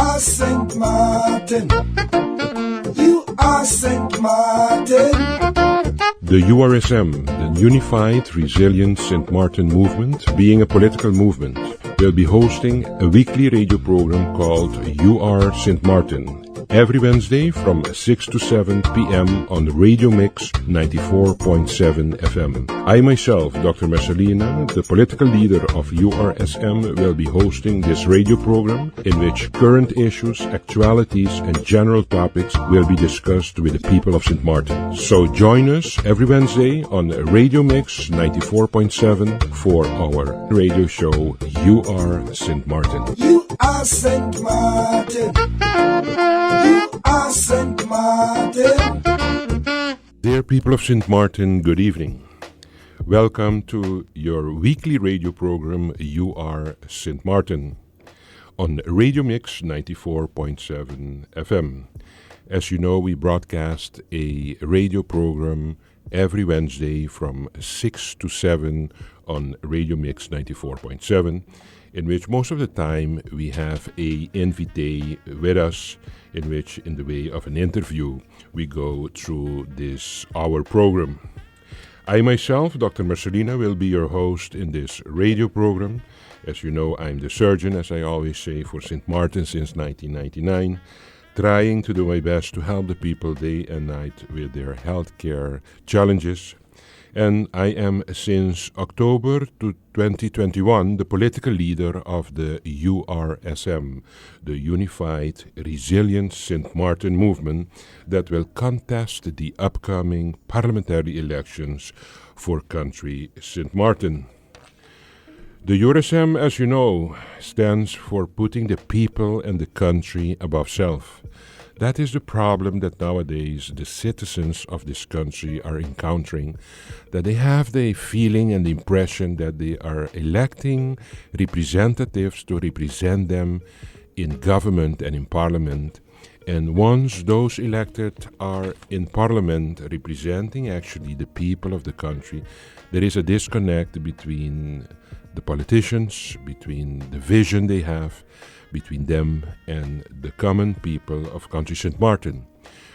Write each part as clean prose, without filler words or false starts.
are Sint Maarten. You are Sint Maarten. The URSM, the Unified Resilient Sint Maarten Movement, being a political movement, will be hosting a weekly radio program called You Are Sint Maarten, every Wednesday from 6 to 7 p.m. on Radio Mix 94.7 FM. I myself, Dr. Messalina, the political leader of URSM, will be hosting this radio program in which current issues, actualities and general topics will be discussed with the people of Sint Maarten. So join us every Wednesday on Radio Mix 94.7 for our radio show You Are Sint Maarten. You are Sint Maarten. You are Sint Maarten. Dear people of Sint Maarten, good evening. Welcome to your weekly radio program You Are Sint Maarten on Radio Mix 94.7 FM. As you know, we broadcast a radio program every Wednesday from 6 to 7 on Radio Mix 94.7, in which most of the time we have a invitee with us, in which, in the way of an interview, we go through this hour program. I myself, Dr. Marcelina, will be your host in this radio program. As you know, I'm the surgeon, as I always say, for Sint Maarten since 1999, trying to do my best to help the people day and night with their healthcare challenges. And I am, since October 2021, the political leader of the URSM, the Unified Resilient Sint Maarten Movement, that will contest the upcoming parliamentary elections for country Sint Maarten. The URSM, as you know, stands for putting the people and the country above self. That is the problem that nowadays the citizens of this country are encountering, that they have the feeling and the impression that they are electing representatives to represent them in government and in parliament. And once those elected are in parliament representing actually the people of the country, there is a disconnect between the politicians, between the vision they have, between them and the common people of country Sint Maarten.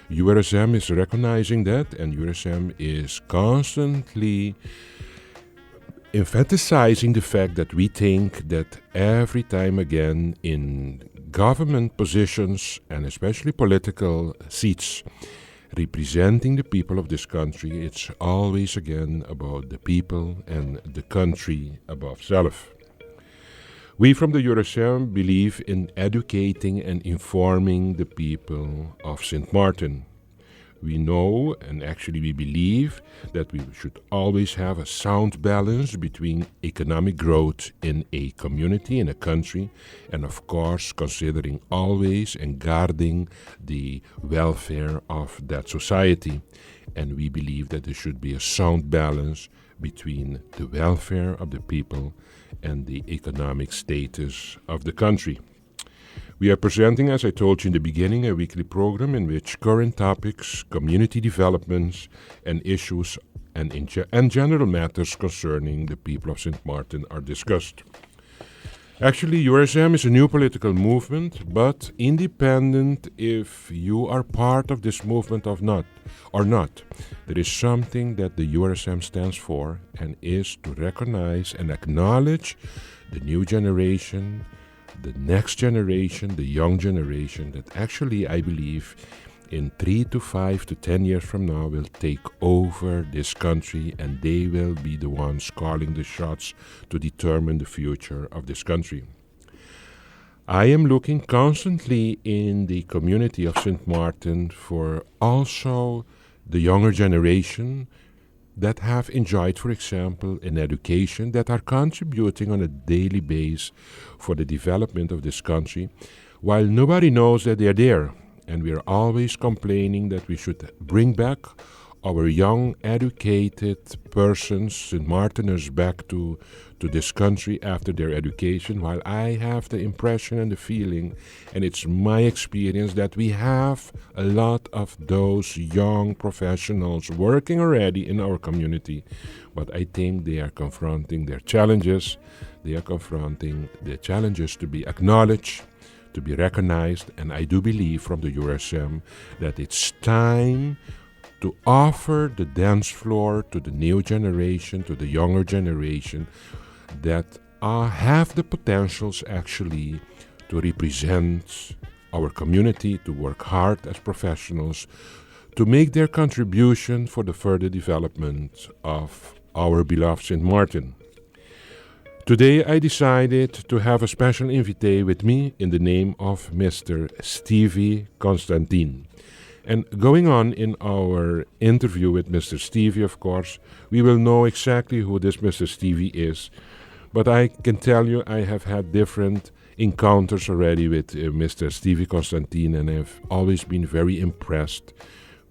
URSM is recognizing that, and URSM is constantly emphasizing the fact that we think that every time again in government positions, and especially political seats, representing the people of this country, it's always again about the people and the country above self. We from the URSM believe in educating and informing the people of Sint Maarten. We know, and actually we believe, that we should always have a sound balance between economic growth in a community, in a country, and of course considering always and guarding the welfare of that society. And we believe that there should be a sound balance between the welfare of the people and the economic status of the country. We are presenting, as I told you in the beginning, a weekly program in which current topics, community developments, and issues and general matters concerning the people of Sint Maarten are discussed. Actually, URSM is a new political movement, but independent if you are part of this movement or not. There is something that the URSM stands for, and is to recognize and acknowledge the new generation, the next generation, the young generation, that actually I believe in 3 to 5 to 10 years from now will take over this country, and they will be the ones calling the shots to determine the future of this country. I am looking constantly in the community of Sint Maarten for also the younger generation that have enjoyed, for example, an education, that are contributing on a daily basis for the development of this country, while nobody knows that they are there. And we are always complaining that we should bring back our young, educated persons, Sint Maarteners, back to this country after their education, while I have the impression and the feeling, and it's my experience, that we have a lot of those young professionals working already in our community, but I think they are confronting their challenges. They are confronting the challenges to be acknowledged, to be recognized, and I do believe from the USM that it's time to offer the dance floor to the new generation, to the younger generation that have the potentials actually to represent our community, to work hard as professionals, to make their contribution for the further development of our beloved Sint Maarten. Today I decided to have a special invité with me in the name of Mr. Stevie Constantin. And going on in our interview with Mr. Stevie, of course, we will know exactly who this Mr. Stevie is. But I can tell you I have had different encounters already with Mr. Stevie Constantin, and I've always been very impressed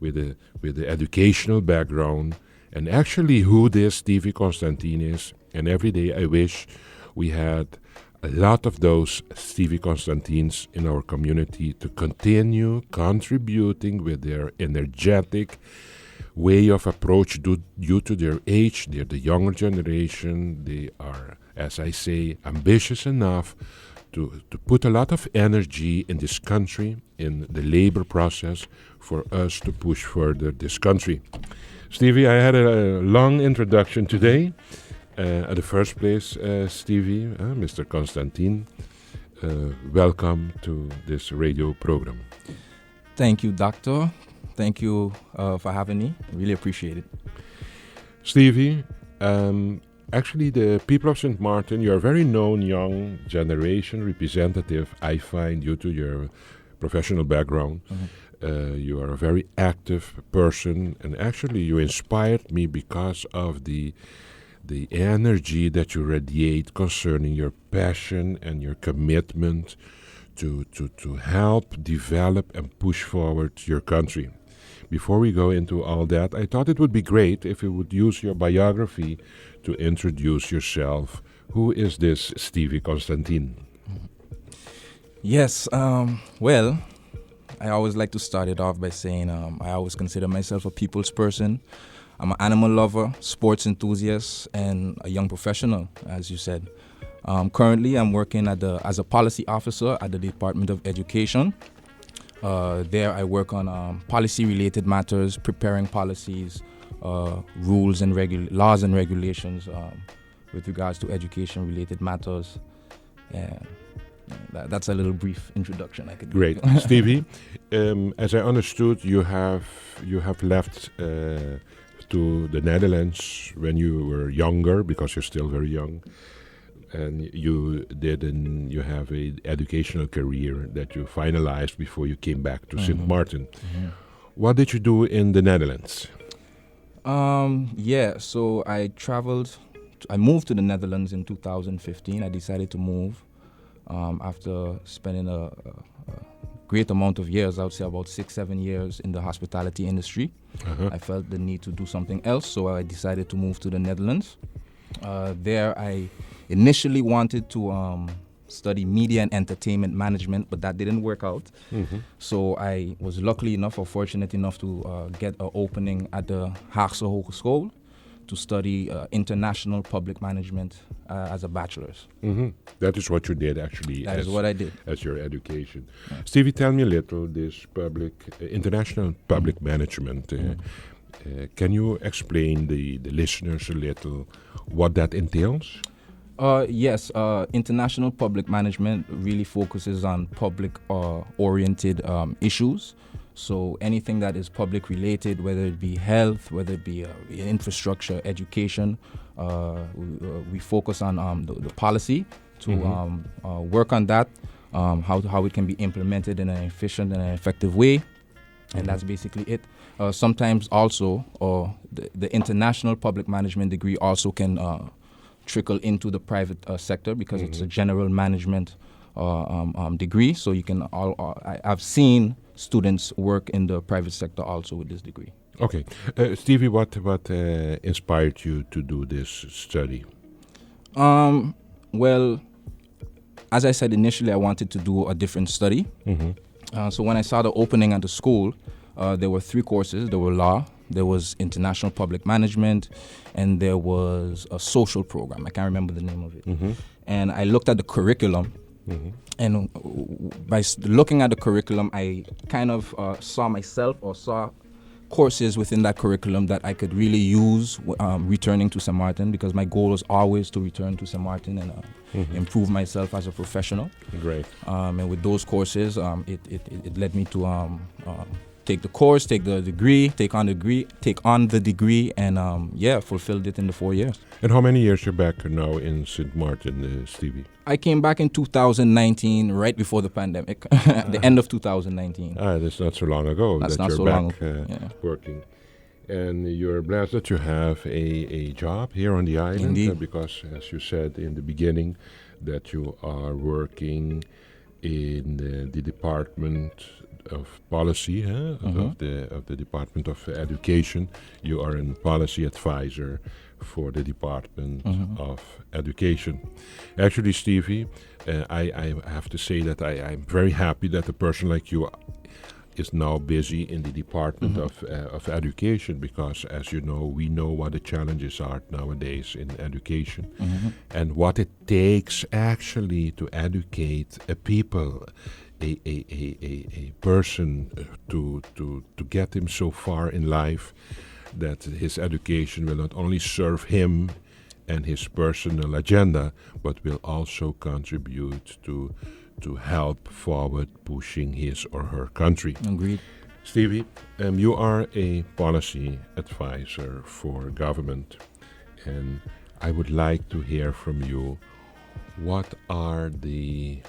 with the educational background and actually who this Stevie Constantin is. And every day I wish we had a lot of those Stevie Constantins in our community to continue contributing with their energetic way of approach due to their age. They're the younger generation. They are, as I say, ambitious enough to put a lot of energy in this country, in the labor process, for us to push further this country. Stevie, I had a long introduction today. At the first place, Stevie, Mr. Constantin, welcome to this radio program. Thank you, Doctor. Thank you for having me. I really appreciate it. Stevie, actually the people of Sint Maarten, you're a very known young generation representative, I find, due to your professional background. You are a very active person, and actually you inspired me because of the energy that you radiate concerning your passion and your commitment to help develop and push forward your country. Before we go into all that, I thought it would be great if you would use your biography to introduce yourself. Who is this Stevie Constantin? Yes, well, I always like to start it off by saying I always consider myself a people's person. I'm an animal lover, sports enthusiast, and a young professional, as you said. Currently, I'm working as a policy officer at the Department of Education. There, I work on policy-related matters, preparing policies, rules and laws and regulations with regards to education-related matters. And that's a little brief introduction I could give. Great, Stevie. As I understood, you have left to the Netherlands when you were younger, because you're still very young, and you have a educational career that you finalized before you came back to Sint Maarten. What did you do in the Netherlands? So I moved to the Netherlands in 2015. I decided to move after spending a great amount of years, I would say about 6-7 years in the hospitality industry. I felt the need to do something else, so I decided to move to the Netherlands. There I initially wanted to study media and entertainment management, but that didn't work out. So I was lucky enough or fortunate enough to get an opening at the Haagse Hogeschool to study international public management as a bachelor's. That is what you did, actually. That is what I did. As your education. Yeah. Stevie, tell me a little, this international public management. Can you explain the listeners a little what that entails? Yes, international public management really focuses on public-oriented issues. So anything that is public related, whether it be health, whether it be infrastructure, education, we focus on the policy to work on that, how it can be implemented in an efficient and an effective way. And that's basically it. Sometimes also the international public management degree also can trickle into the private sector because it's a general management degree. So you can I've seen students work in the private sector also with this degree. Okay. Stevie, what inspired you to do this study? Well, as I said initially, I wanted to do a different study. So when I saw the opening at the school, there were 3 courses. There were law, there was international public management, and there was a social program. I can't remember the name of it. And I looked at the curriculum, And by looking at the curriculum, I kind of saw courses within that curriculum that I could really use returning to St. Maarten, because my goal was always to return to St. Maarten and improve myself as a professional. Great. And with those courses, it led me to take the course, take on the degree, and fulfilled it in the 4 years. And how many years you're back now in Sint Maarten, Stevie? I came back in 2019, right before the pandemic, the end of 2019. That's not so long ago That's that not you're so back long. working. And you're blessed that you have a job here on the island. Indeed. Because, as you said in the beginning, that you are working in the Department of Policy of the Department of Education. You are a policy advisor for the Department of Education. Actually, Stevie, I have to say that I'm very happy that a person like you is now busy in the Department of Education, because, as you know, we know what the challenges are nowadays in education and what it takes actually to educate a people, a person to get him so far in life that his education will not only serve him and his personal agenda, but will also contribute to help forward pushing his or her country. Agreed. Stevie, you are a policy advisor for government, and I would like to hear from you, what are the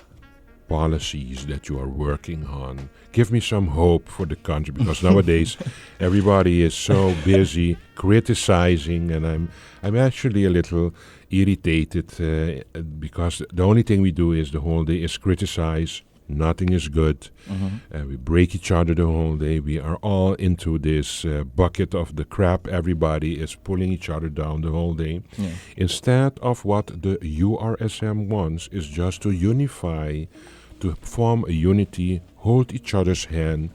policies that you are working on? Give me some hope for the country, because nowadays everybody is so busy criticizing, and I'm actually a little irritated because the only thing we do is the whole day is criticize. Nothing is good. We break each other the whole day. We are all into this bucket of the crap. Everybody is pulling each other down the whole day. Yeah. Instead of what the URSM wants is just to unify, to form a unity, hold each other's hand,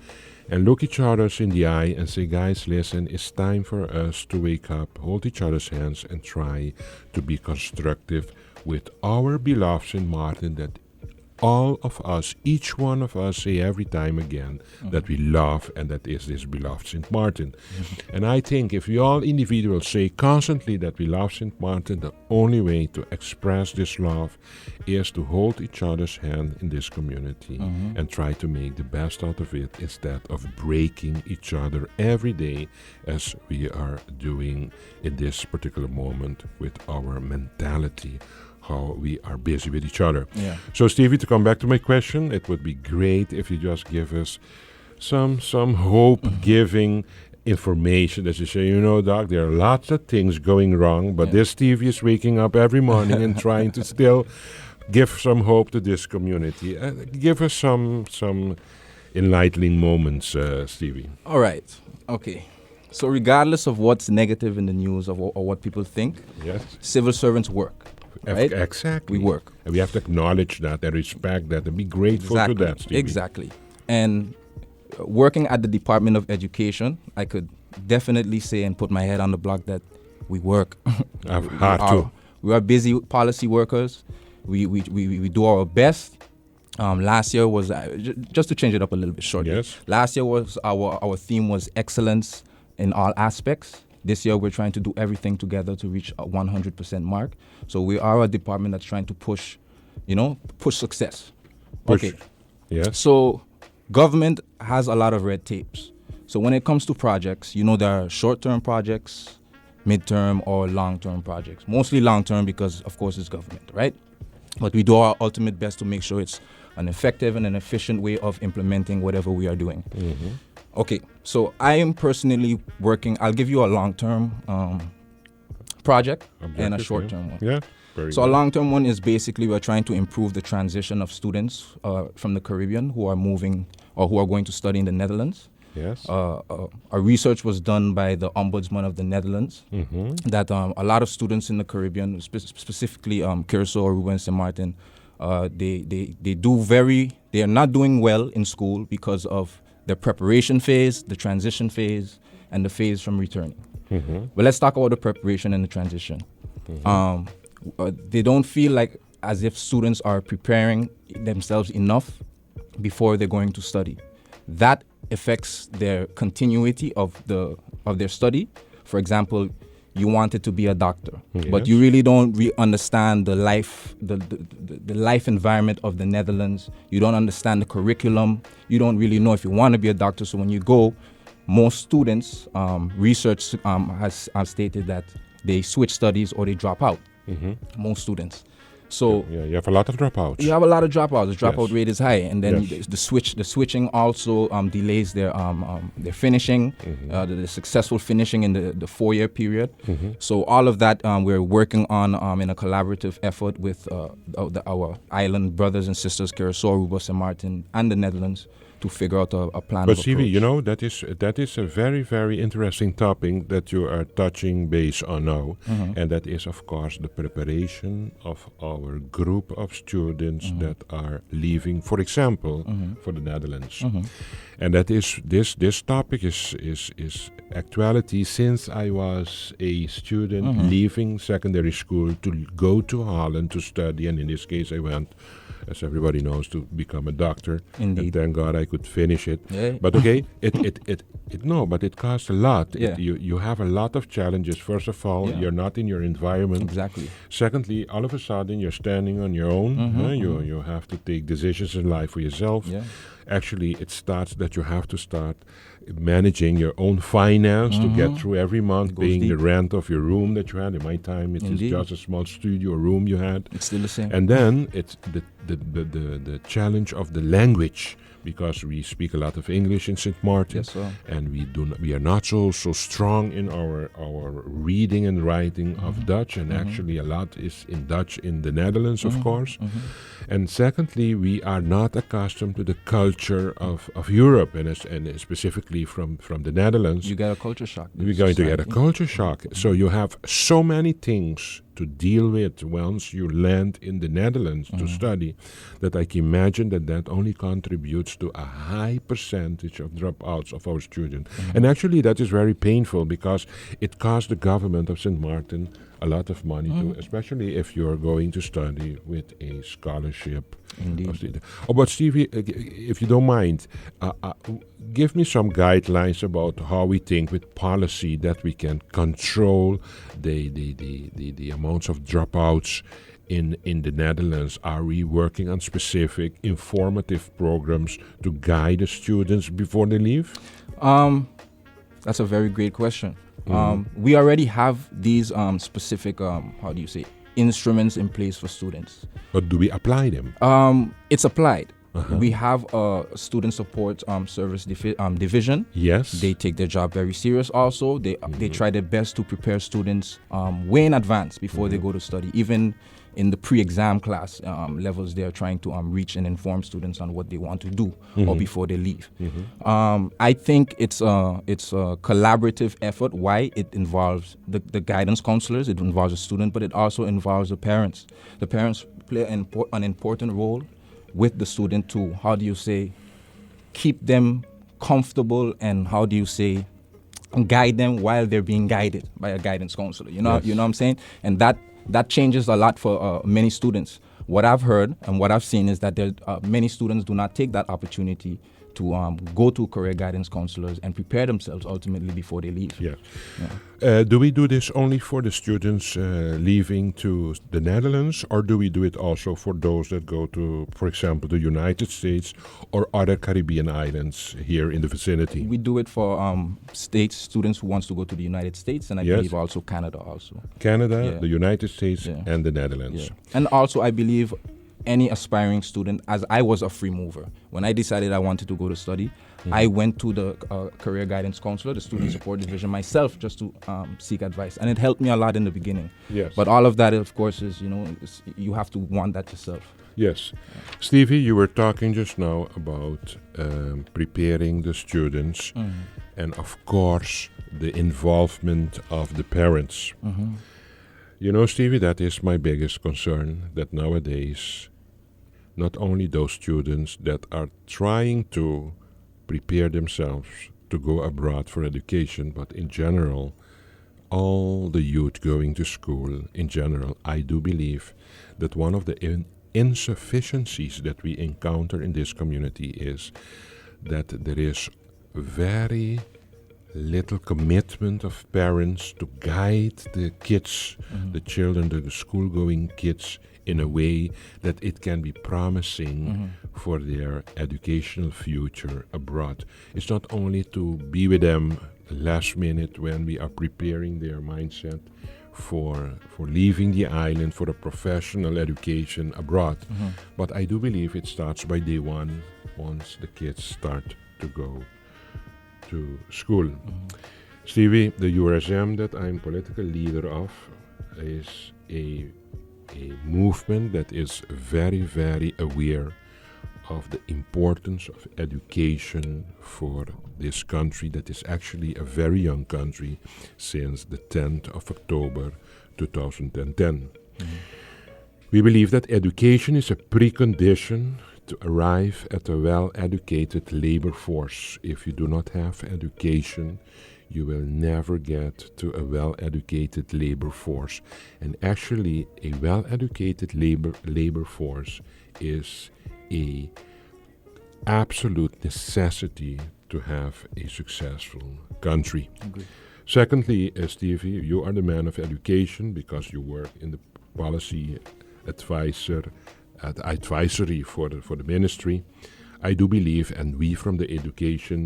and look each other in the eye and say, guys, listen, it's time for us to wake up, hold each other's hands, and try to be constructive with our beloved Sint Maarten, that all of us, each one of us, say every time again that we love, and that is this beloved Sint Maarten. And I think if we all individuals say constantly that we love Sint Maarten, the only way to express this love is to hold each other's hand in this community and try to make the best out of it, instead of breaking each other every day, as we are doing in this particular moment with our mentality, how we are busy with each other. Yeah. So, Stevie, to come back to my question, it would be great if you just give us some hope-giving information that you say, Doc, there are lots of things going wrong, but this Stevie is waking up every morning and trying to still give some hope to this community. Give us some enlightening moments, Stevie. All right. Okay. So regardless of what's negative in the news or what people think, civil servants work. Right? Exactly. We work. And we have to acknowledge that and respect that and be grateful to that, Stevie. Exactly. And working at the Department of Education, I could definitely say and put my head on the block that we work. I've had to. We are busy policy workers. We do our best. Last year was, just to change it up a little bit shortly. Yes. Last year was our theme was excellence in all aspects. This year we're trying to do everything together to reach a 100% mark. So we are a department that's trying to push success. Push. Okay. Yes. So government has a lot of red tapes. So when it comes to projects, there are short-term projects, mid-term or long-term projects. Mostly long-term because, of course, it's government, right? But we do our ultimate best to make sure it's an effective and an efficient way of implementing whatever we are doing. Okay, so I am personally working, I'll give you a long-term project and a short-term one. Yeah, very So good. a long-term one is basically we're trying to improve the transition of students from the Caribbean who are moving or who are going to study in the Netherlands. Yes. Our research was done by the Ombudsman of the Netherlands that a lot of students in the Caribbean, specifically Curaçao or Aruba and Sint Maarten, they are not doing well in school because of the preparation phase, the transition phase, and the phase from returning. But let's talk about the preparation and the transition. They don't feel like, as if students are preparing themselves enough before they're going to study. That affects their continuity of their study. For example, you wanted to be a doctor, but you really don't understand the life environment of the Netherlands. You don't understand the curriculum. You don't really know if you want to be a doctor. So when you go, most students, research has stated that they switch studies or they drop out. Most students. So you have a lot of dropouts. You have a lot of dropouts. The dropout Yes. rate is high, and then Yes. the switching also delays their finishing, the successful finishing in the 4-year period. So all of that we're working on in a collaborative effort with our island brothers and sisters, Curaçao, Aruba, Sint Maarten, and the Netherlands, to figure out a plan. But of Stevie, approach. that is a very, very interesting topic that you are touching base on now, and that is, of course, the preparation of our group of students that are leaving, for example, for the Netherlands, and that is this topic is actuality since I was a student leaving secondary school to go to Holland to study, and in this case, I went, as everybody knows, to become a doctor. Indeed. And thank God I could finish it. Yeah. But okay, but it costs a lot. Yeah. You have a lot of challenges. First of all, you're not in your environment. Exactly. Secondly, all of a sudden you're standing on your own. You have to take decisions in life for yourself. Yeah. Actually, it starts that you have to start managing your own finance to get through every month, Goes paying the deep. rent of your room that you had. In my time, it is Indeed. just a small studio room you had. It's still the same. And then it's the challenge of the language, because we speak a lot of English in Sint Maarten, Yes, sir. and we are not so strong in our reading and writing of Dutch, and actually a lot is in Dutch in the Netherlands, of course. And secondly, we are not accustomed to the culture of Europe, and specifically from the Netherlands. You get a culture shock. We're going to get a culture shock. So you have so many things to deal with once you land in the Netherlands to study, that I can imagine that only contributes to a high percentage of dropouts of our students. And actually that is very painful, because it costs the government of Sint Maarten a lot of money too, especially if you're going to study with a scholarship. Indeed. But Stevie, if you don't mind, give me some guidelines about how we think with policy that we can control the amounts of dropouts in the Netherlands. Are we working on specific informative programs to guide the students before they leave? That's a very great question. We already have these specific, instruments in place for students. But do we apply them? It's applied. We have a student support service division. Yes. They take their job very serious also. They try their best to prepare students way in advance before they go to study. Even in the pre-exam class levels, they are trying to reach and inform students on what they want to do or before they leave. I think it's a collaborative effort. Why? It involves the guidance counselors, it involves the student, but it also involves the parents. The parents play an important role with the student to, keep them comfortable, and guide them while they're being guided by a guidance counselor. You know what I'm saying? And that changes a lot for many students. What I've heard and what I've seen is that many students do not take that opportunity to go to career guidance counselors and prepare themselves ultimately before they leave. Yes. Do we do this only for the students leaving to the Netherlands, or do we do it also for those that go to, for example, the United States or other Caribbean islands here in the vicinity? We do it for students who wants to go to the United States, and I believe also Canada also. Canada, the United States, and the Netherlands. Yeah. And also I believe any aspiring student, as I was a free mover. When I decided I wanted to go to study, I went to the career guidance counselor, the student support division myself, just to seek advice. And it helped me a lot in the beginning. Yes. But all of that, of course, is, you have to want that yourself. Yes. Stevie, you were talking just now about preparing the students and, of course, the involvement of the parents. You know, Stevie, that is my biggest concern, that nowadays not only those students that are trying to prepare themselves to go abroad for education, but in general, all the youth going to school in general, I do believe that one of the insufficiencies that we encounter in this community is that there is very little commitment of parents to guide the kids, the children, the school-going kids, in a way that it can be promising for their educational future abroad. It's not only to be with them last minute when we are preparing their mindset for leaving the island for a professional education abroad, but I do believe it starts by day one once the kids start to go to school. Stevie, the URSM that I'm political leader of is a movement that is very, very aware of the importance of education for this country that is actually a very young country since the 10th of October 2010. We believe that education is a precondition to arrive at a well-educated labor force. If you do not have education, you will never get to a well-educated labor force. And actually, a well-educated labor force is a absolute necessity to have a successful country. Agreed. Secondly, Stevie, you are the man of education because you work in the policy advisory for the ministry. I do believe, and we from the URSM,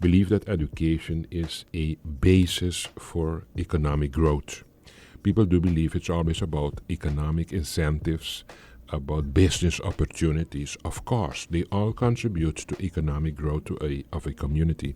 believe that education is a basis for economic growth. People do believe it's always about economic incentives, about business opportunities. Of course, they all contribute to economic growth of a community.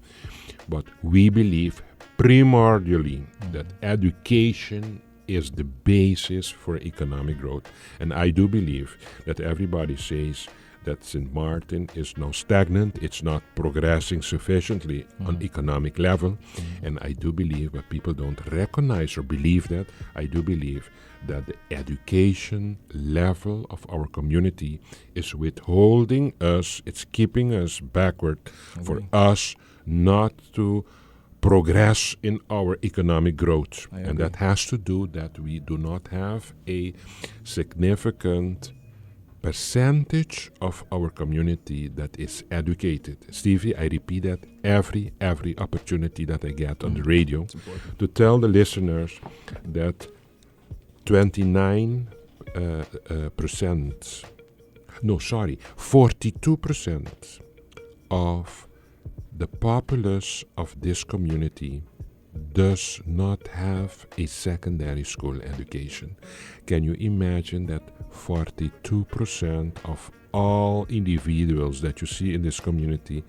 But we believe primordially that education is the basis for economic growth. And I do believe that everybody says that Sint Maarten is now stagnant, it's not progressing sufficiently on economic level. And I do believe, but people don't recognize or believe that, I do believe that the education level of our community is withholding us, it's keeping us backward for us not to progress in our economic growth. And that has to do that we do not have a significant percentage of our community that is educated. Stevie, I repeat that every opportunity that I get on the radio to tell the listeners that 42% of the populace of this community does not have a secondary school education. Can you imagine that 42% of all individuals that you see in this community,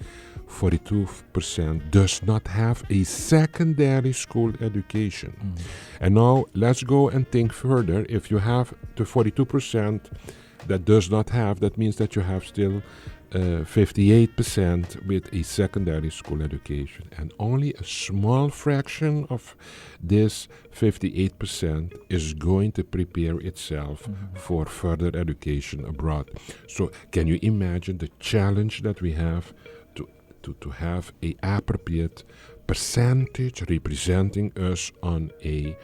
42% does not have a secondary school education? And now let's go and think further. If you have the 42% that does not have, that means that you have still 58% with a secondary school education, and only a small fraction of this 58% is going to prepare itself for further education abroad. So can you imagine the challenge that we have to have a appropriate percentage representing us on a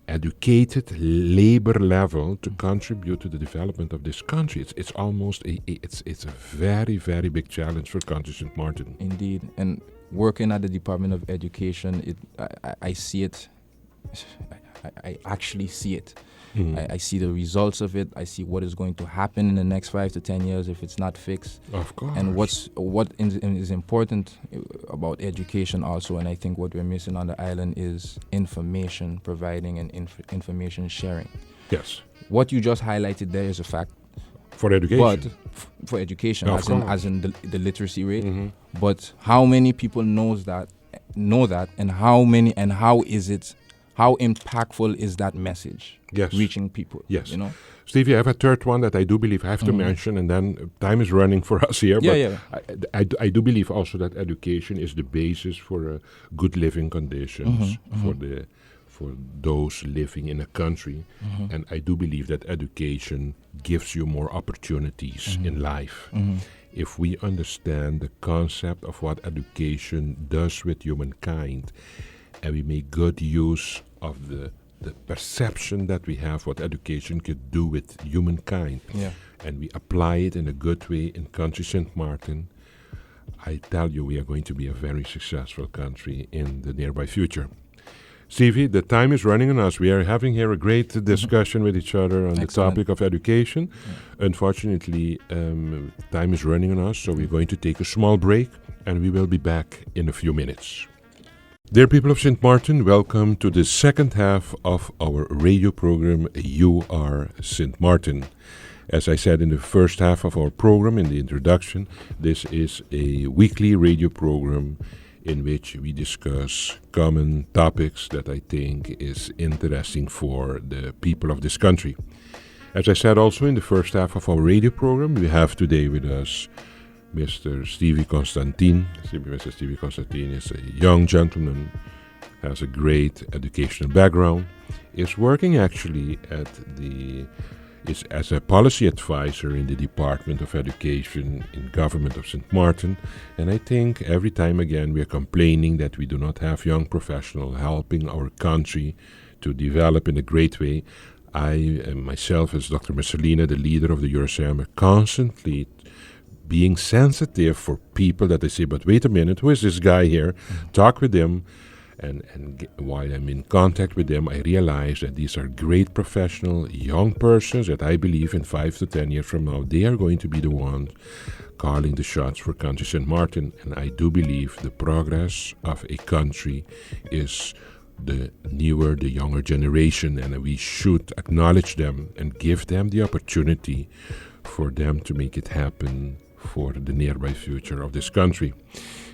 educated labor level to contribute to the development of this country? It's almost it's a very, very big challenge for country Sint Maarten. Indeed, and working at the Department of Education, I see it. I actually see it. I see the results of it. I see what is going to happen in the next 5 to 10 years if it's not fixed. Of course. And what is important about education also, and I think what we're missing on the island is information providing and information sharing. Yes. What you just highlighted there is a fact. For education. But for education, Of as in the literacy rate. But how many people know that, and how impactful is that message reaching people? Yes. You know? Stevie, I have a third one that I do believe I have to mention, and then time is running for us here. I do believe also that education is the basis for good living conditions for those living in a country. And I do believe that education gives you more opportunities in life. If we understand the concept of what education does with humankind, and we make good use of the perception that we have what education could do with humankind, and we apply it in a good way in country Sint Maarten, I tell you, we are going to be a very successful country in the nearby future. Stevie, the time is running on us. We are having here a great discussion with each other on the topic of education. Unfortunately, time is running on us, so we're going to take a small break, and we will be back in a few minutes. Dear people of Sint Maarten, welcome to the second half of our radio program, You Are Sint Maarten. As I said in the first half of our program, in the introduction, this is a weekly radio program in which we discuss common topics that I think is interesting for the people of this country. As I said also in the first half of our radio program, we have today with us Mr. Stevie Constantin. Mr. Stevie Constantin is a young gentleman, has a great educational background, is working actually is as a policy advisor in the Department of Education in Government of Sint Maarten. And I think every time again we are complaining that we do not have young professionals helping our country to develop in a great way. I myself, as Dr. Messalina, the leader of the EuroSAM, are constantly being sensitive for people that they say, but wait a minute, who is this guy here? Talk with them. And while I'm in contact with them, I realize that these are great professional young persons that I believe in 5 to 10 years from now, they are going to be the ones calling the shots for country Sint Maarten. And I do believe the progress of a country is the younger generation, and we should acknowledge them and give them the opportunity for them to make it happen for the nearby future of this country.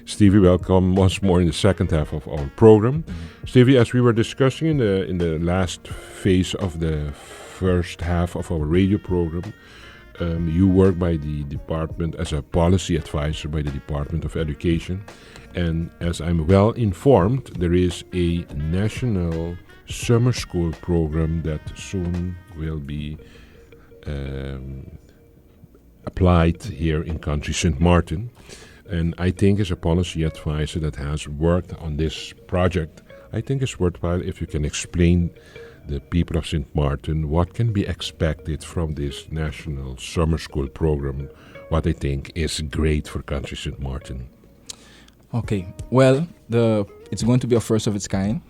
Stevie, welcome once more in the second half of our program. Stevie, as we were discussing in the last phase of the first half of our radio program, you work by the department as a policy advisor by the Department of Education. And as I'm well informed, there is a national summer school program that soon will be applied here in country Sint Maarten. And I think as a policy advisor that has worked on this project, I think it's worthwhile if you can explain the people of Sint Maarten what can be expected from this national summer school program, what I think is great for country Sint Maarten. Okay, well, it's going to be a first of its kind.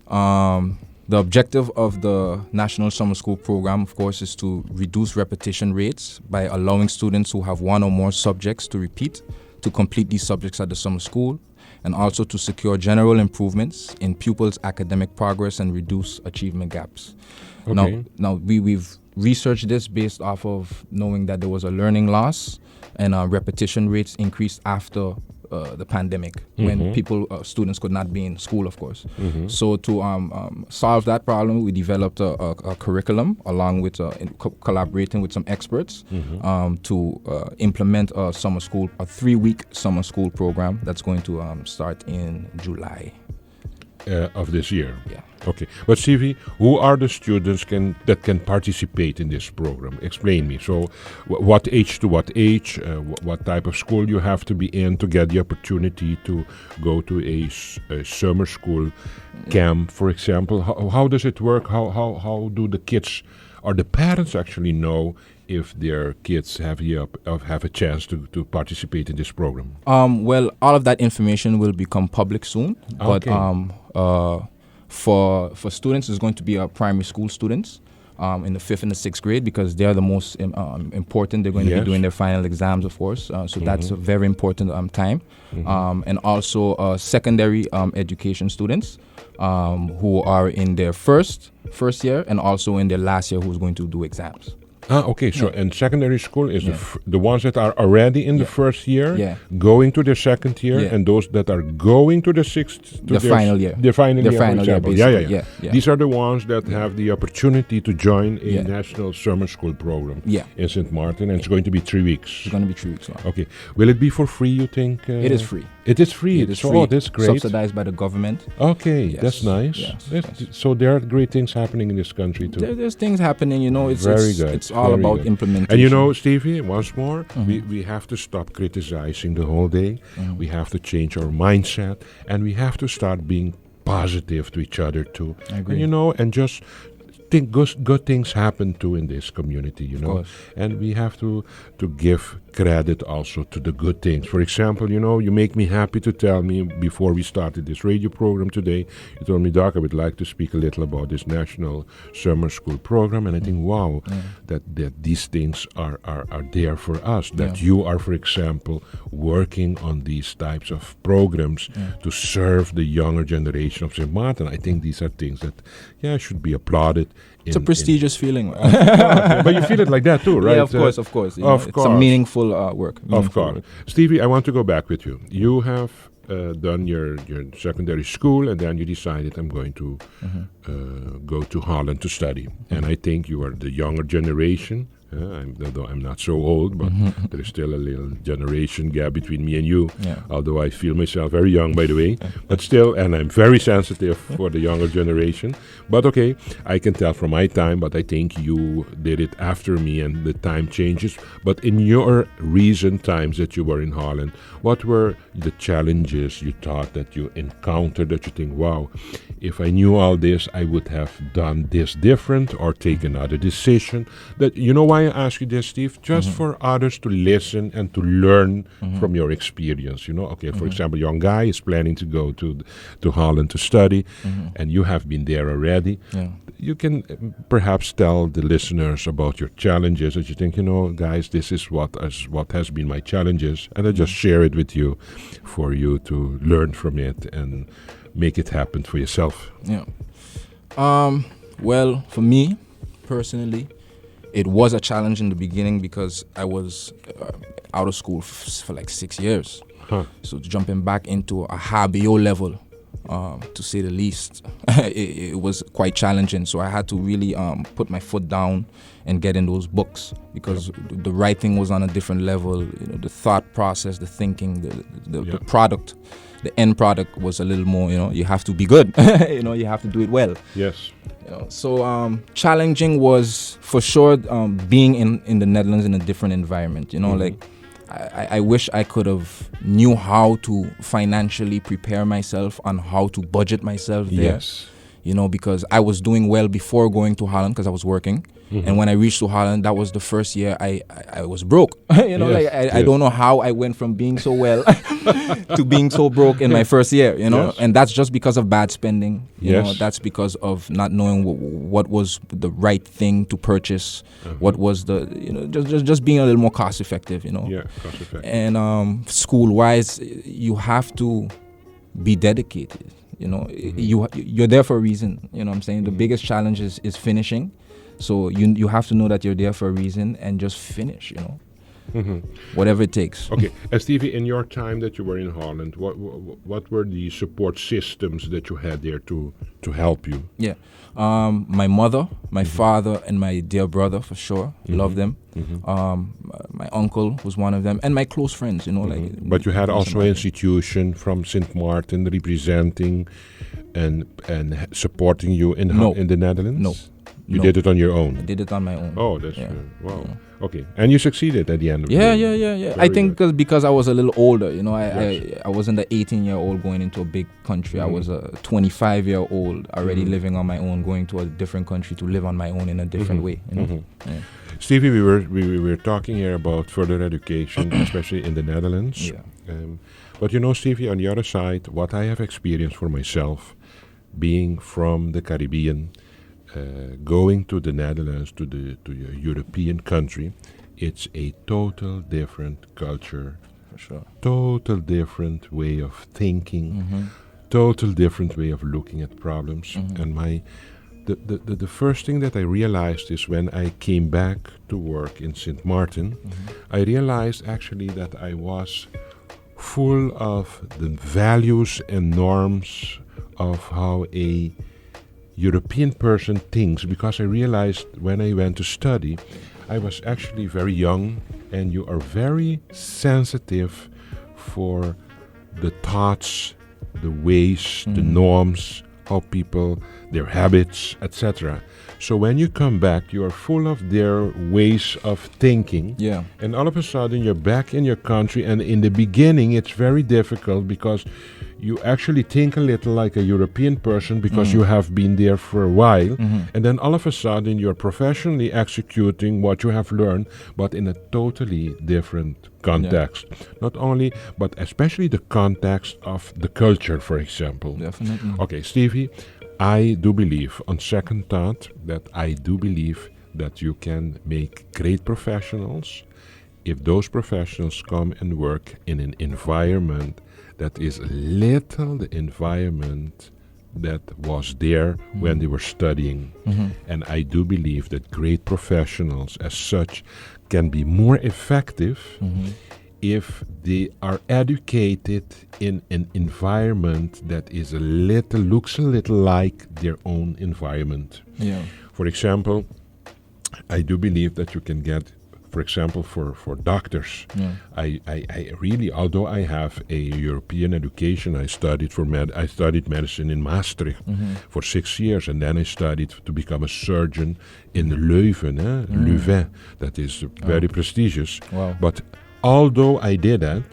The objective of the National Summer School Program, of course, is to reduce repetition rates by allowing students who have one or more subjects to repeat, to complete these subjects at the summer school, and also to secure general improvements in pupils' academic progress and reduce achievement gaps. Okay. Now we've researched this based off of knowing that there was a learning loss and repetition rates increased after the pandemic, when students could not be in school, of course. So to solve that problem, we developed a curriculum along with collaborating with some experts to implement a 3-week summer school program that's going to start in July. Of this year. Yeah. Okay. But Stevie, who are the students that can participate in this program? Explain me. So what age to what age? What type of school you have to be in to get the opportunity to go to a summer school camp, for example? How does it work? How do the kids or the parents actually know if their kids have a chance to participate in this program? Well, all of that information will become public soon. Okay. But for students, it's going to be primary school students in the 5th and the 6th grade, because they are the most important. They're going to be doing their final exams, of course. So that's a very important time. And also secondary education students who are in their first year and also in their last year, who's going to do exams. Okay. So, and secondary school is the ones that are already in the first year, going to their second year, and those that are going to the final year. The final year, for example. Yeah. These are the ones that have the opportunity to join a national summer school program in Sint Maarten, and it's going to be 3 weeks. It's going to be 3 weeks long. Okay. Will it be for free, you think? It is free. It is free. It is free. Oh, that's great. Subsidized by the government. Okay, Yes. that's nice. Yes. So there are great things happening in this country too. There's things happening, It's Very good. It's all Very about good. implementation. And Stevie, once more, we have to stop criticizing the whole day. We have to change our mindset, and we have to start being positive to each other too. I agree. And just think good things happen too in this community, Of course. and we have to give credit also to the good things. For example, you make me happy to tell me before we started this radio program today, you told me, Doc, I would like to speak a little about this national summer school program, and I think, wow, that these things are there for us, that you are, for example, working on these types of programs to serve the younger generation of Sint Maarten. I think these are things that, should be applauded. It's a prestigious feeling. But you feel it like that too, right? Yeah, of course. Of It's course. a meaningful work. Of course. Stevie, I want to go back with you. You have done your secondary school, and then you decided, I'm going to go to Holland to study. And I think you are the younger generation. Although I'm not so old, but there is still a little generation gap between me and you. Yeah. Although I feel myself very young, by the way. But still, and I'm very sensitive for the younger generation. But okay, I can tell from my time, but I think you did it after me and the time changes. But in your recent times that you were in Holland, what were the challenges you thought that you encountered that you think, wow, if I knew all this, I would have done this different or taken another decision? That, you know why I ask you this, Steve? Just for others to listen and to learn from your experience. Okay, for example, young guy is planning to go to Holland to study, and you have been there already. Yeah. You can perhaps tell the listeners about your challenges, that you think, guys, this is what has been my challenges, and I just share it with you for you to learn from it and make it happen for yourself. Yeah. Well, for me personally, it was a challenge in the beginning because I was out of school for like 6 years. So jumping back into a HBO level, to say the least, it was quite challenging. So I had to really put my foot down and get in those books, because the writing was on a different level. The thought process, the thinking, the product, the end product was a little more. You have to be good. You have to do it well. Yes. So challenging was for sure being in the Netherlands in a different environment. Like I wish I could have knew how to financially prepare myself on how to budget myself there. Yes. Because I was doing well before going to Holland because I was working. And when I reached to Holland, that was the first year I was broke. I don't know how I went from being so well to being so broke in my first year, Yes. And that's just because of bad spending. Yes. That's because of not knowing what was the right thing to purchase, what was the, just being a little more cost effective, Yeah, cost effective. And school-wise, you have to be dedicated. You're there for a reason. You know what I'm saying? The biggest challenge is finishing. So you have to know that you're there for a reason and just finish, whatever it takes. Okay, and Stevie, in your time that you were in Holland, what were the support systems that you had there to help you? Yeah, my mother, my father, and my dear brother, for sure. Love them. My uncle was one of them, and my close friends. But you had also an institution from Sint Maarten representing and supporting you in the Netherlands? No. You did it on your own? I did it on my own. Oh, that's good. Wow. Yeah. Okay. And you succeeded at the end of Yeah. Very I think because I was a little older, Yes. I wasn't the 18-year-old going into a big country. I was a 25-year-old already living on my own, going to a different country to live on my own in a different way. Yeah. Stevie, we were talking here about further education, especially in the Netherlands. Yeah. But Stevie, on the other side, what I have experienced for myself, being from the Caribbean, going to the Netherlands, to a European country, it's a total different culture. For sure. Total different way of thinking, total different way of looking at problems. And the first thing that I realized is when I came back to work in Sint Maarten, I realized actually that I was full of the values and norms of how a European person thinks, because I realized when I went to study, I was actually very young, and you are very sensitive for the thoughts, the ways, the norms, how people, their habits, etc. So when you come back, you are full of their ways of thinking. Yeah. And all of a sudden, you're back in your country, and in the beginning, it's very difficult because you actually think a little like a European person because you have been there for a while, and then all of a sudden you're professionally executing what you have learned, but in a totally different context. Not only, but especially the context of the culture, for example. Definitely. Okay, Stevie, I do believe, on second thought, that I do believe that you can make great professionals if those professionals come and work in an environment that is little the environment that was there when they were studying. And I do believe that great professionals as such can be more effective if they are educated in an environment that is looks a little like their own environment. Yeah. For example, I do believe that you can get, for example, for doctors. I really, although I have a European education, I studied medicine in Maastricht for 6 years, and then I studied to become a surgeon in Leuven, Louvain, that is very prestigious. Wow. But although I did that,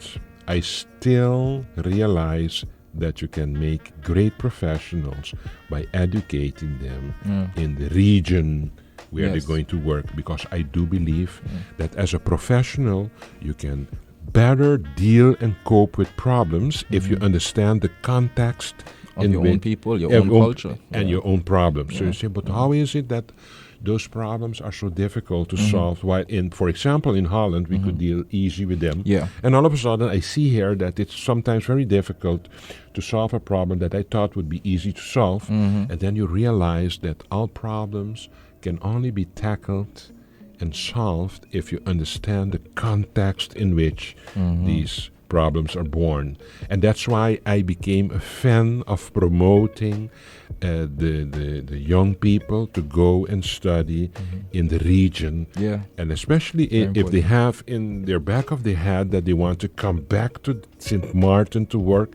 I still realize that you can make great professionals by educating them in the region where they're going to work, because I do believe that as a professional you can better deal and cope with problems if you understand the context Of your own people, your own culture. and your own problems. So you say, but how is it that those problems are so difficult to solve, while for example, in Holland we could deal easy with them. Yeah. And all of a sudden I see here that it's sometimes very difficult to solve a problem that I thought would be easy to solve. And then you realize that all problems can only be tackled and solved if you understand the context in which these problems are born. And that's why I became a fan of promoting the young people to go and study in the region. Yeah. And especially if they have in their back of their head that they want to come back to Sint Maarten to work,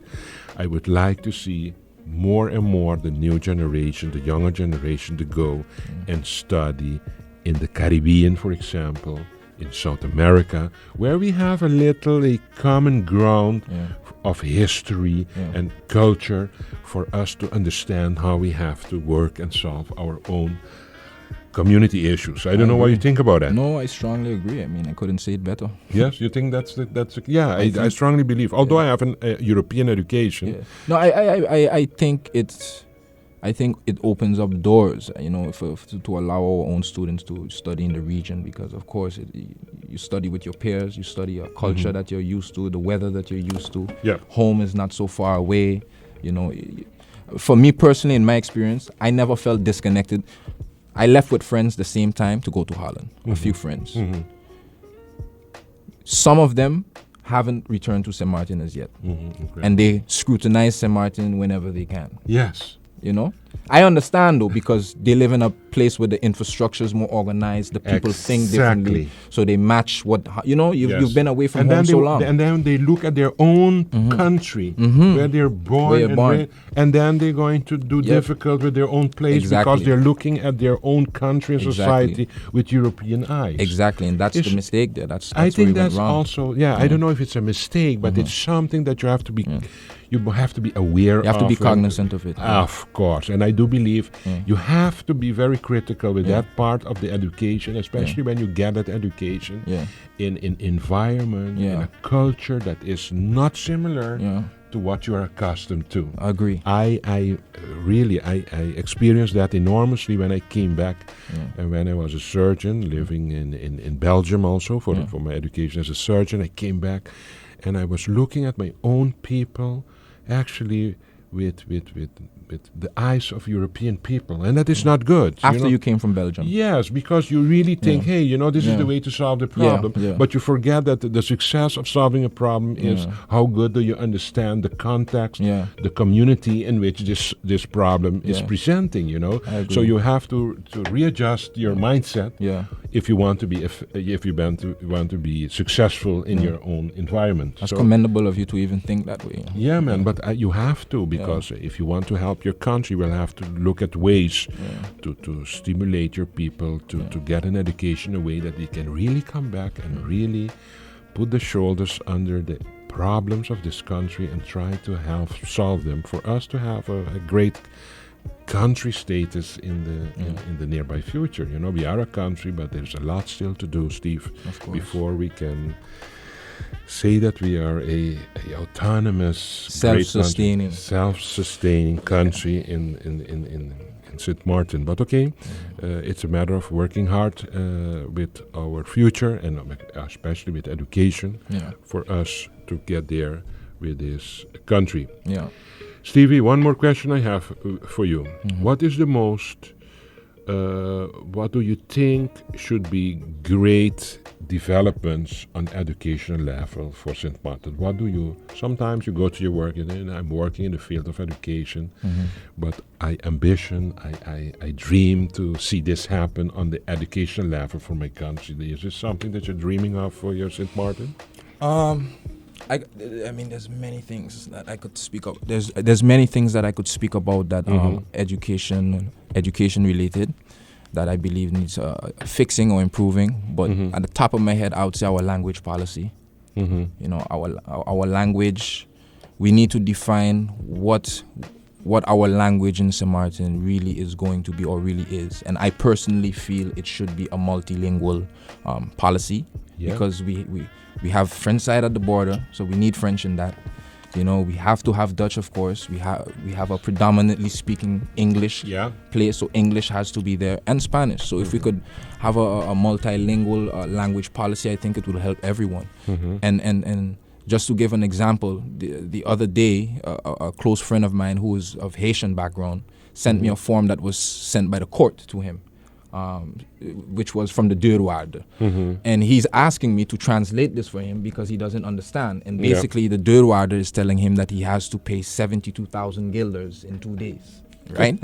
I would like to see more and more the new generation, the younger generation, to go and study in the Caribbean, for example, in South America, where we have a common ground of history and culture for us to understand how we have to work and solve our own community issues. I don't know what you think about that. No, I strongly agree. I mean, I couldn't say it better. Yes, you think I strongly believe. Although I have a European education. Yeah. No, I think it opens up doors, to allow our own students to study in the region, because of course you study with your peers, you study a culture that you're used to, the weather that you're used to. Yeah. Home is not so far away. For me personally, in my experience, I never felt disconnected. I left with friends the same time to go to Holland, a few friends. Some of them haven't returned to St. Maarten as yet. Okay. And they scrutinize St. Maarten whenever they can. Yes. I understand though, because they live in a place where the infrastructure is more organized, the people think differently, so they match what you've been away from home so long. And then they look at their own country where they're born, and then they're going to do difficult with their own place because they're looking at their own country and society with European eyes. Exactly, and that's the mistake there. That's I think where that's also I don't know if it's a mistake, but it's something that you have to be. You have to be aware of. You have to be cognizant of it. Of course. And I do believe you have to be very critical with that part of the education, especially when you get that education in an environment, in a culture that is not similar to what you are accustomed to. I agree. I really experienced that enormously when I came back and when I was a surgeon living in Belgium also for my education as a surgeon. I came back and I was looking at my own people actually with the eyes of European people, and that is not good. After you came from Belgium. Yes, because you really think, hey, this is the way to solve the problem, but you forget that the success of solving a problem is how good do you understand the context, the community in which this problem is presenting, So you have to readjust your mindset if you want to be successful in your own environment. That's commendable of you to even think that way. Yeah, man, but you have to, because if you want to help your country, will have to look at ways to stimulate your people to get an education in a way that they can really come back and really put the shoulders under the problems of this country and try to help solve them for us to have a great country status in the nearby future. You know, we are a country, but there's a lot still to do, Steve, before we can say that we are a autonomous, self-sustaining country in Sint Maarten. But okay, it's a matter of working hard with our future and especially with education for us to get there with this country. Yeah. Stevie, one more question I have for you. What is the most, what do you think should be great developments on educational level for Sint Maarten? What do you, sometimes you go to your work and I'm working in the field of education, but I dream to see this happen on the educational level for my country. Is this something that you're dreaming of for your Sint Maarten? I mean, there's many things that I could speak of. There's many things that I could speak about that education related that I believe needs fixing or improving. But at the top of my head, I would say our language policy. You know, our language. We need to define what our language in Sint Maarten really is going to be or really is. And I personally feel it should be a multilingual policy because we have French side at the border, so we need French in that. You know, we have to have Dutch, of course. We have a predominantly speaking English place, so English has to be there, and Spanish. So if we could have a multilingual language policy, I think it will help everyone. And just to give an example, the other day, a close friend of mine who is of Haitian background sent me a form that was sent by the court to him. Which was from the deurwaarder. And he's asking me to translate this for him because he doesn't understand. And basically the deurwaarder is telling him that he has to pay 72,000 guilders in 2 days, right?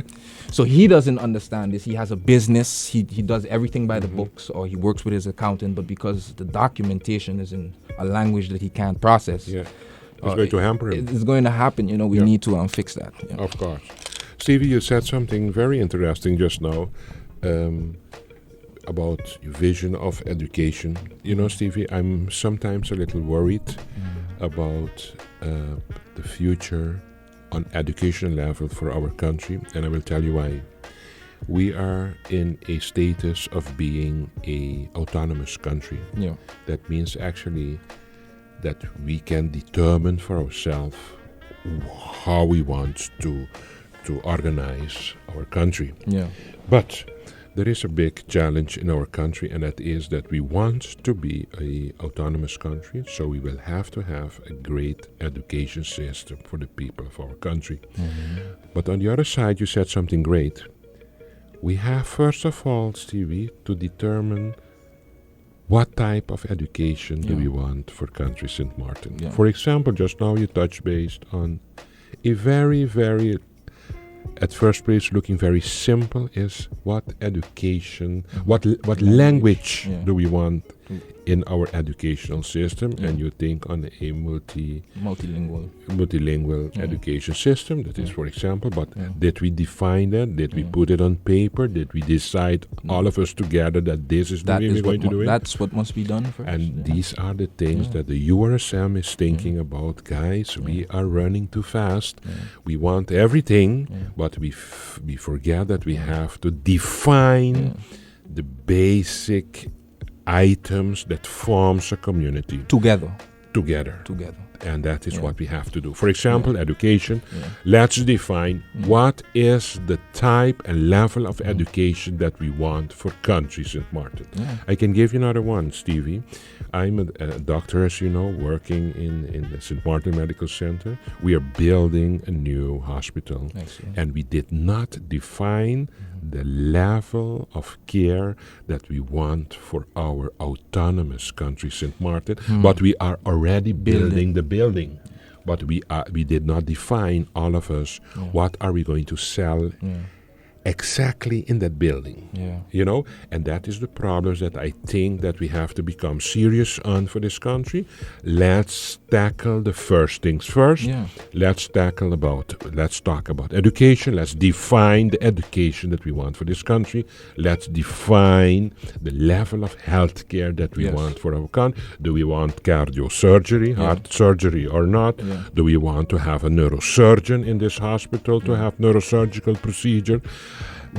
So he doesn't understand this. He has a business. He does everything by the books, or he works with his accountant, but because the documentation is in a language that he can't process, it's going to hamper him. It's going to happen. You know, we need to fix that. Of course. Stevie, you said something very interesting just now. About your vision of education. You know, Stevie, I'm sometimes a little worried about the future on education level for our country, and I will tell you why. We are in a status of being a autonomous country. That means actually that we can determine for ourselves how we want to organize our country. But there is a big challenge in our country, and that is that we want to be an autonomous country, so we will have to have a great education system for the people of our country. But on the other side, you said something great. We have, first of all, Stevie, to determine what type of education do we want for country Sint Maarten. For example, just now you touched based on a very, very at first place looking very simple is what education, what language do we want in our educational system, and you think on a multilingual education system. That is, for example, but did we define that? Did we put it on paper? Did we decide all of us together that this is the way we're going to do it? That's what must be done first. And these are the things that the URSM is thinking about. Guys, we are running too fast. We want everything, but we forget that we have to define the basic items that forms a community together. And that is what we have to do. For example, education. Let's define what is the type and level of education that we want for country Sint Maarten. I can give you another one, Stevie. I'm a doctor, as you know, working in the Sint Maarten Medical Center. We are building a new hospital. And we did not define the level of care that we want for our autonomous country, Sint Maarten, but we are already building the building. But we did not define, all of us, what are we going to sell exactly in that building. Yeah. You know, and that is the problems that I think that we have to become serious on for this country. Let's tackle the first things first. Yeah. Let's talk about education. Let's define the education that we want for this country. Let's define the level of health care that we Yes. want for our country. Do we want cardiosurgery, heart surgery or not? Yeah. Do we want to have a neurosurgeon in this hospital to have neurosurgical procedure?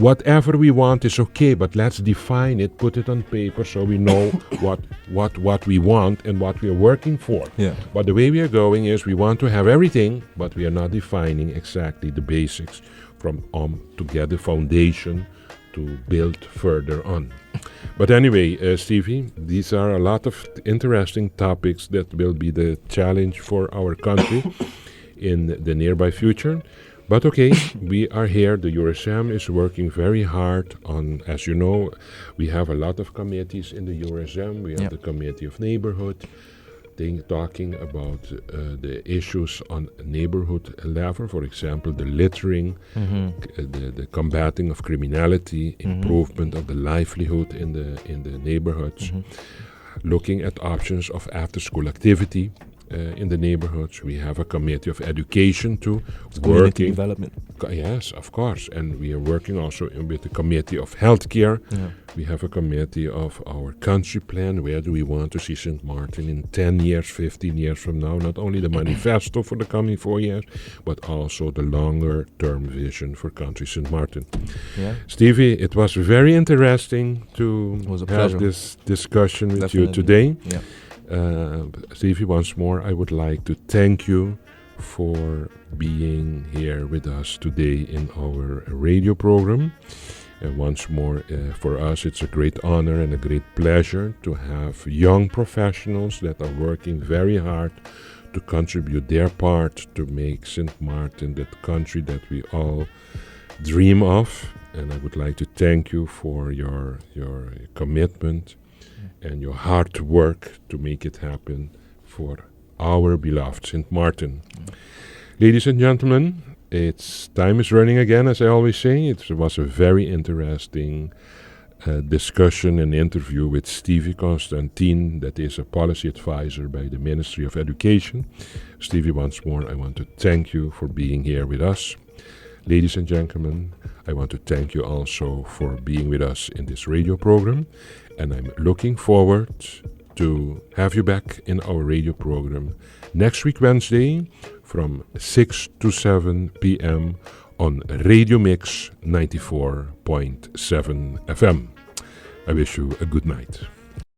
Whatever we want is okay, but let's define it, put it on paper so we know what we want and what we are working for. Yeah. But the way we are going is we want to have everything, but we are not defining exactly the basics from to get the foundation to build further on. But anyway, Stevie, these are a lot of interesting topics that will be the challenge for our country in the nearby future. But okay, we are here. The URSM is working very hard on, as you know, we have a lot of committees in the URSM. We have the Committee of Neighborhood, talking about the issues on neighborhood level. For example, the littering, the combating of criminality, improvement of the livelihood in the neighborhoods, looking at options of after-school activity. In the neighborhoods, we have a committee of education too, Community development. Yes, of course, and we are working also with the committee of healthcare. Yeah. We have a committee of our country plan. Where do we want to see Sint Maarten in 10 years, 15 years from now? Not only the manifesto for the coming 4 years, but also the longer-term vision for country Sint Maarten. Yeah. Stevie, it was very interesting to was a have pleasure. this discussion with Definitely. you today. Yeah. Stevie, once more, I would like to thank you for being here with us today in our radio program. And once more, for us, it's a great honor and a great pleasure to have young professionals that are working very hard to contribute their part to make Sint Maarten that country that we all dream of. And I would like to thank you for your commitment and your hard work to make it happen for our beloved Sint Maarten. Ladies and gentlemen, time is running again, as I always say. It was a very interesting discussion and interview with Stevie Constantin, that is a policy advisor by the Ministry of Education. Stevie, once more, I want to thank you for being here with us. Ladies and gentlemen, I want to thank you also for being with us in this radio program. And I'm looking forward to have you back in our radio program next week, Wednesday, from 6 to 7 p.m. on Radio Mix 94.7 FM. I wish you a good night.